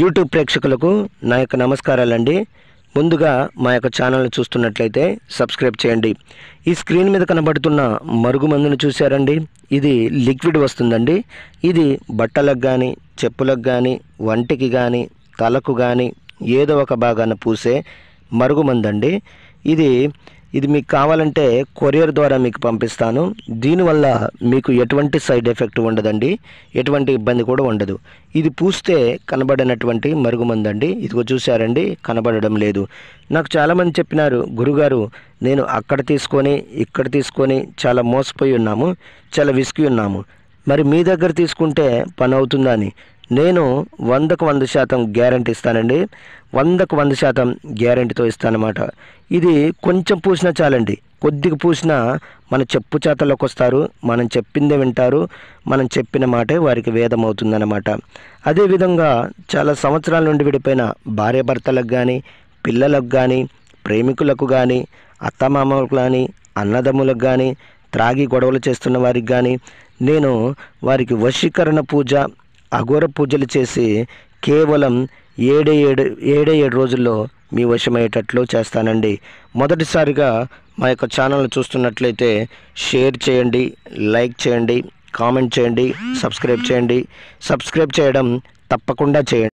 YouTube ప్రేక్షకులకు నా యొక్క నమస్కారాలండి. ముందుగా మా యొక్క ఛానల్ని చూస్తున్నట్లయితే సబ్స్క్రైబ్ చేయండి. ఈ స్క్రీన్ మీద కనబడుతున్న మరుగుమందును చూశారండి, ఇది లిక్విడ్ వస్తుందండి. ఇది బట్టలకు కానీ, చెప్పులకు కానీ, వంటికి కానీ, తలకు కానీ ఏదో ఒక భాగాన పూసే మరుగుమందండి. ఇది మీకు కావాలంటే కొరియర్ ద్వారా మీకు పంపిస్తాను. దీనివల్ల మీకు ఎటువంటి సైడ్ ఎఫెక్ట్ ఉండదండి, ఎటువంటి ఇబ్బంది కూడా ఉండదు. ఇది పూస్తే కనబడినటువంటి మరుగుమందండి. ఇదిగో చూశారండి, కనబడడం లేదు. నాకు చాలామంది చెప్పినారు, గురుగారు నేను అక్కడ తీసుకొని ఇక్కడ తీసుకొని చాలా మోసపోయి ఉన్నాము, చాలా విసిగి ఉన్నాము, మరి మీ దగ్గర తీసుకుంటే పని అవుతుందా అని. నేను 100కు 100% గ్యారంటీ ఇస్తానండి. 100కు 100% గ్యారంటీతో ఇస్తానన్నమాట. ఇది కొంచెం పూసినా చాలండి, కొద్దిగా పూసినా మన చెప్పు చేతల్లోకి వస్తారు, మనం చెప్పిందే వింటారు, మనం చెప్పిన మాటే వారికి వేదం అవుతుందన్నమాట. అదేవిధంగా చాలా సంవత్సరాల నుండి విడిపోయిన భార్యాభర్తలకు కానీ, పిల్లలకు కానీ, ప్రేమికులకు కానీ, అత్తమామలకు కానీ, అన్నదమ్ములకు కానీ, త్రాగి గొడవలు చేస్తున్న వారికి కానీ నేను వారికి వశీకరణ పూజ, అఘోర పూజలు చేసి కేవలం 7 రోజుల్లో మీ వశమయ్యేటట్లు చేస్తానండి. మొదటిసారిగా మా యొక్క ఛానల్ని చూస్తున్నట్లయితే షేర్ చేయండి, లైక్ చేయండి, కామెంట్ చేయండి, సబ్స్క్రైబ్ చేయండి. సబ్స్క్రైబ్ చేయడం తప్పకుండా చేయండి.